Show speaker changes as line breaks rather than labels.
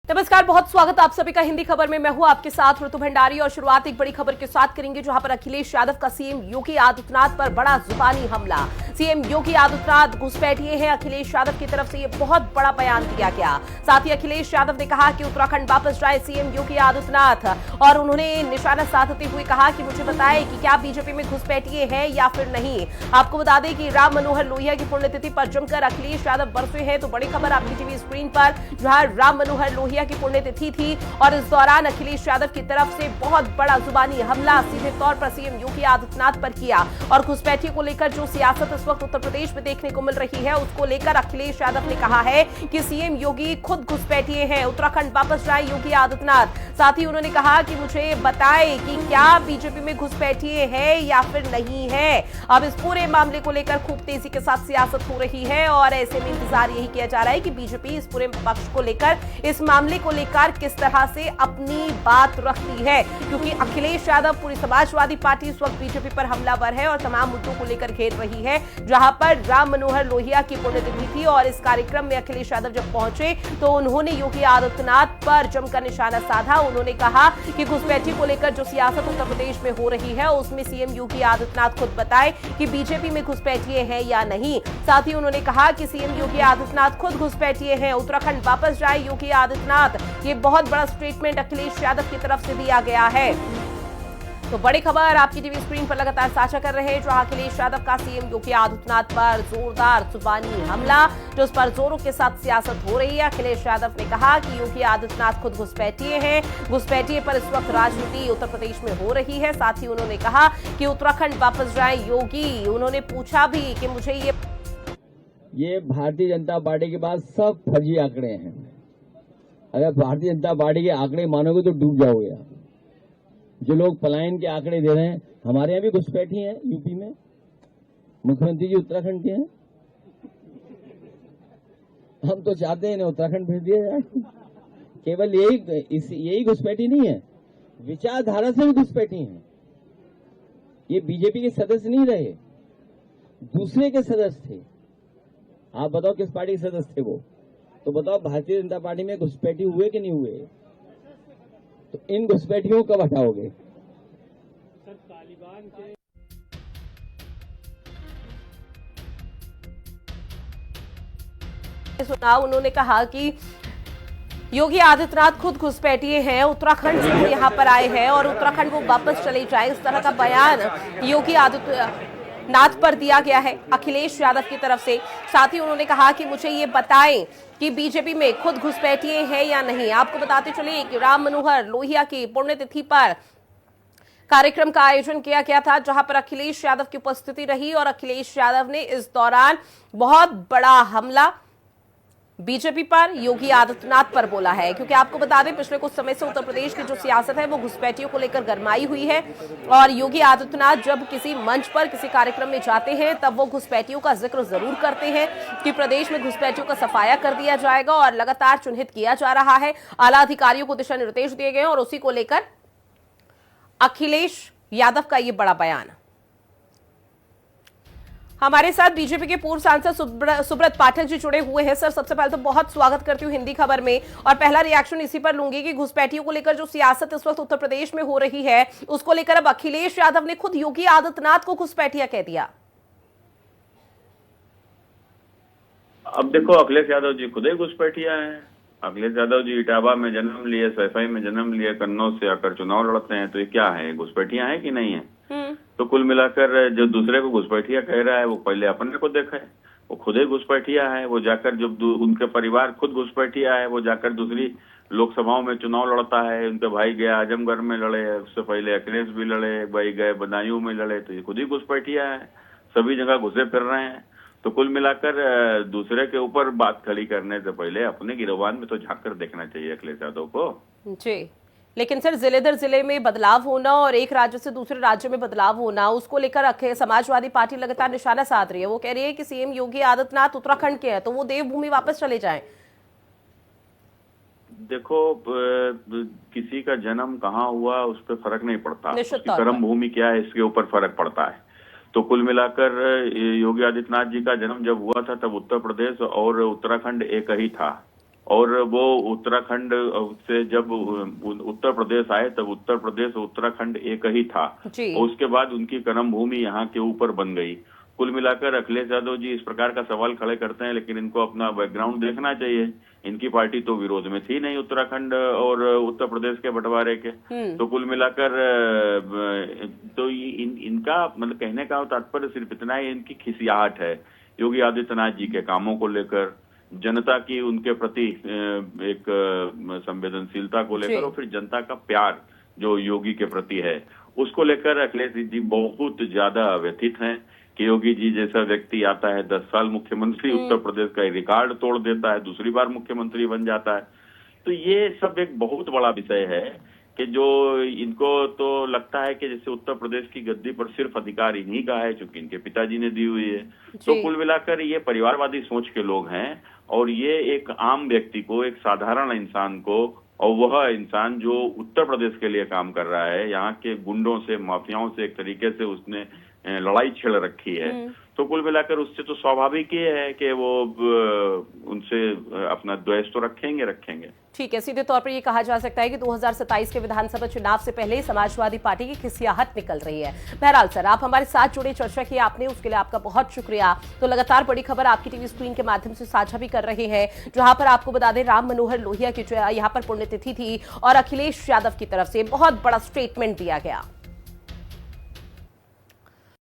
नमस्कार, बहुत स्वागत आप सभी का हिंदी खबर में। मैं हूं आपके साथ ऋतु भंडारी और शुरुआत एक बड़ी खबर के साथ करेंगे, जहां पर अखिलेश यादव का सीएम योगी आदित्यनाथ पर बड़ा जुबानी हमला। सीएम योगी आदित्यनाथ घुसपैठिए हैं, अखिलेश यादव की तरफ से ये बहुत बड़ा बयान दिया गया। साथ ही अखिलेश यादव ने कहा कि उत्तराखंड वापस जाए सीएम योगी आदित्यनाथ, और उन्होंने निशाना साधते हुए कहा कि मुझे बताएं कि क्या बीजेपी में घुसपैठिए हैं या फिर नहीं। आपको बता दें कि राम मनोहर लोहिया की पुण्यतिथि पर जमकर अखिलेश यादव बरसे हैं। तो बड़ी खबर आपकी टीवी स्क्रीन पर, जहां राम मनोहर लोहिया की पुण्यतिथि थी और इस दौरान अखिलेश यादव की तरफ से बहुत बड़ा जुबानी हमला सीधे तौर पर सीएम योगी आदित्यनाथ पर किया। और घुसपैठियों को लेकर जो सियासत इस वक्त उत्तर प्रदेश में देखने को मिल रही है, उसको लेकर अखिलेश यादव ने कहा है कि सीएम योगी खुद घुसपैठिए हैं, उत्तराखंड वापस जाए योगी आदित्यनाथ। साथ ही उन्होंने कहा कि मुझे बताएं कि क्या बीजेपी में घुसपैठिए हैं या फिर नहीं है। अब इस पूरे मामले को लेकर खूब तेजी के साथ सियासत हो रही है और ऐसे में इंतजार यही किया जा रहा है कि बीजेपी इस पूरे पक्ष को लेकर, इस मामले को लेकर किस तरह से अपनी बात रखती है, क्योंकि अखिलेश यादव पूरी समाजवादी पार्टी इस वक्त बीजेपी पर हमलावर है और तमाम मुद्दों को लेकर घेर रही है। जहां पर राम मनोहर लोहिया की पुण्यतिथि थी और इस कार्यक्रम में अखिलेश यादव जब पहुंचे तो उन्होंने योगी आदित्यनाथ पर जमकर निशाना साधा। उन्होंने कहा कि घुसपैठी को लेकर जो सियासत उत्तर प्रदेश में हो रही है, उसमें सीएम योगी आदित्यनाथ खुद बताए कि बीजेपी में घुसपैठिए हैं या नहीं। साथ ही उन्होंने कहा कि सीएम योगी आदित्यनाथ खुद घुसपैठिए हैं, उत्तराखंड वापस जाए योगी आदित्यनाथ। ये बहुत बड़ा स्टेटमेंट अखिलेश यादव की तरफ से दिया गया है। तो बड़ी खबर आपकी टीवी स्क्रीन पर लगातार साझा कर रहे हैं, जो अखिलेश यादव का सीएम योगी आदित्यनाथ पर जोरदार जुबानी हमला, जो उस पर जोरों के साथ सियासत हो रही है। अखिलेश यादव ने कहा कि योगी आदित्यनाथ खुद घुसपैठिए हैं, घुसपैठिए पर इस वक्त राजनीति उत्तर प्रदेश में हो रही है। साथ ही उन्होंने कहा कि उत्तराखंड वापस जाए योगी। उन्होंने पूछा भी कि मुझे
ये भारतीय जनता पार्टी के पास सब फर्जी आंकड़े हैं। अगर भारतीय जनता पार्टी के आंकड़े मानोगे तो डूब जाओगे। जो लोग पलायन के आंकड़े दे रहे हैं, हमारे यहाँ भी घुसपैठी हैं यूपी में, मुख्यमंत्री जी उत्तराखंड के हैं। हम तो चाहते हैं उत्तराखंड भेज दिया जाए। केवल यही घुसपैठी नहीं है, विचारधारा से भी घुसपैठी हैं। ये बीजेपी के सदस्य नहीं रहे, दूसरे के सदस्य थे। आप बताओ किस पार्टी के सदस्य थे वो? तो बताओ भारतीय जनता पार्टी में घुसपैठी हुए कि नहीं हुए? तो इन घुसपैठियों को कब हटाओगे? सर, तालिबान
के सुना, उन्होंने कहा कि योगी आदित्यनाथ खुद घुसपैठिए हैं, उत्तराखंड से वो यहाँ पर आए हैं और उत्तराखंड वो वापस चले जाए। इस तरह का बयान योगी आदित्यनाथ पर दिया गया है अखिलेश यादव की तरफ से। साथ ही उन्होंने कहा कि मुझे ये बताएं कि बीजेपी में खुद घुसपैठिए हैं या नहीं। आपको बताते चले कि राम मनोहर लोहिया की पुण्यतिथि पर कार्यक्रम का आयोजन किया गया था, जहां पर अखिलेश यादव की उपस्थिति रही और अखिलेश यादव ने इस दौरान बहुत बड़ा हमला बीजेपी पर, योगी आदित्यनाथ पर बोला है। क्योंकि आपको बता दें, पिछले कुछ समय से उत्तर प्रदेश की जो सियासत है वो घुसपैठियों को लेकर गरमाई हुई है और योगी आदित्यनाथ जब किसी मंच पर किसी कार्यक्रम में जाते हैं तब वो घुसपैठियों का जिक्र जरूर करते हैं कि प्रदेश में घुसपैठियों का सफाया कर दिया जाएगा और लगातार चिन्हित किया जा रहा है। आला अधिकारियों को दिशा निर्देश दिए गए और उसी को लेकर अखिलेश यादव का ये बड़ा बयान। हमारे साथ बीजेपी के पूर्व सांसद सुब्रत पाठक जी जुड़े हुए हैं। सर, सबसे पहले तो बहुत स्वागत करती हूँ हिंदी खबर में और पहला रिएक्शन इसी पर लूंगी कि घुसपैठियों को लेकर जो सियासत इस वक्त उत्तर प्रदेश में हो रही है, उसको लेकर अब अखिलेश यादव ने खुद योगी आदित्यनाथ को घुसपैठिया कह दिया।
अब देखो, अखिलेश यादव जी खुद ही घुसपैठिया हैं। अखिलेश यादव जी इटावा में जन्म लिए, सैफई में जन्म लिए, कन्नौज से आकर चुनाव लड़ते हैं, तो ये क्या है, घुसपैठिया है कि नहीं है? तो कुल मिलाकर जो दूसरे को घुसपैठिया कह रहा है वो पहले अपने को देखा है, वो खुद ही घुसपैठिया है। वो जाकर जब उनके परिवार खुद घुसपैठिया है, वो जाकर दूसरी लोकसभाओं में चुनाव लड़ता है। उनके भाई गए आजमगढ़ में लड़े, उससे पहले अखिलेश भी लड़े, भाई गए बदायूं में लड़े, तो ये खुद ही घुसपैठिया है, सभी जगह घुसे फिर रहे हैं। तो कुल मिलाकर दूसरे के ऊपर बात खड़ी करने से पहले अपने गिरबान में तो झांक कर देखना चाहिए अखिलेश यादव को।
जी, लेकिन सर, जिले दर जिले में बदलाव होना और एक राज्य से दूसरे राज्य में बदलाव होना, उसको लेकर समाजवादी पार्टी लगातार निशाना साध रही है। वो कह रही है कि सीएम योगी आदित्यनाथ उत्तराखंड के हैं तो वो देवभूमि वापस चले जाएं।
देखो, किसी का जन्म कहाँ हुआ उस पर फर्क नहीं पड़ता, उसकी कर्म भूमि क्या है इसके ऊपर फर्क पड़ता है। तो कुल मिलाकर योगी आदित्यनाथ जी का जन्म जब हुआ था तब उत्तर प्रदेश और उत्तराखंड एक ही था। और वो उत्तराखंड से जब उत्तर प्रदेश आए तब उत्तर प्रदेश और उत्तराखंड एक ही था। और उसके बाद उनकी कर्म भूमि यहाँ के ऊपर बन गई। कुल मिलाकर अखिलेश यादव जी इस प्रकार का सवाल खड़े करते हैं, लेकिन इनको अपना बैकग्राउंड देखना चाहिए। इनकी पार्टी तो विरोध में थी नहीं उत्तराखंड और उत्तर प्रदेश के बंटवारे के। तो कुल मिलाकर तो इनका मतलब कहने का तात्पर्य सिर्फ इतना ही, इनकी खिसियाहट है योगी आदित्यनाथ जी के कामों को लेकर, जनता की उनके प्रति एक संवेदनशीलता को लेकर, और फिर जनता का प्यार जो योगी के प्रति है उसको लेकर अखिलेश जी बहुत ज्यादा व्यथित हैं कि योगी जी जैसा व्यक्ति आता है 10 साल मुख्यमंत्री, उत्तर प्रदेश का रिकॉर्ड तोड़ देता है, दूसरी बार मुख्यमंत्री बन जाता है। तो ये सब एक बहुत बड़ा विषय है कि जो इनको तो लगता है कि जैसे उत्तर प्रदेश की गद्दी पर सिर्फ अधिकार इन्हीं का है, चूंकि इनके पिताजी ने दी हुई है। तो कुल मिलाकर ये परिवारवादी सोच के लोग हैं, और ये एक आम व्यक्ति को, एक साधारण इंसान को, और वह इंसान जो उत्तर प्रदेश के लिए काम कर रहा है, यहाँ के गुंडों से, माफियाओं से एक तरीके से उसने लड़ाई छेड़ रखी है, तो कुल मिलाकर उससे तो स्वाभाविक ही है कि वो उनसे अपना द्वेष तो रखेंगे।
ठीक है, सीधे तौर पर ये कहा जा सकता है कि 2027 के विधानसभा चुनाव से पहले समाजवादी पार्टी की खिसियाहट निकल रही है। बहरहाल सर, आप हमारे साथ जुड़े, चर्चा की आपने, उसके लिए आपका बहुत शुक्रिया। तो लगातार बड़ी खबर आपकी टीवी स्क्रीन के माध्यम से साझा भी कर रहे हैं, जहां पर आपको बता दें राम मनोहर लोहिया की जो यहाँ पर पुण्यतिथि थी और अखिलेश यादव की तरफ से बहुत बड़ा स्टेटमेंट दिया गया।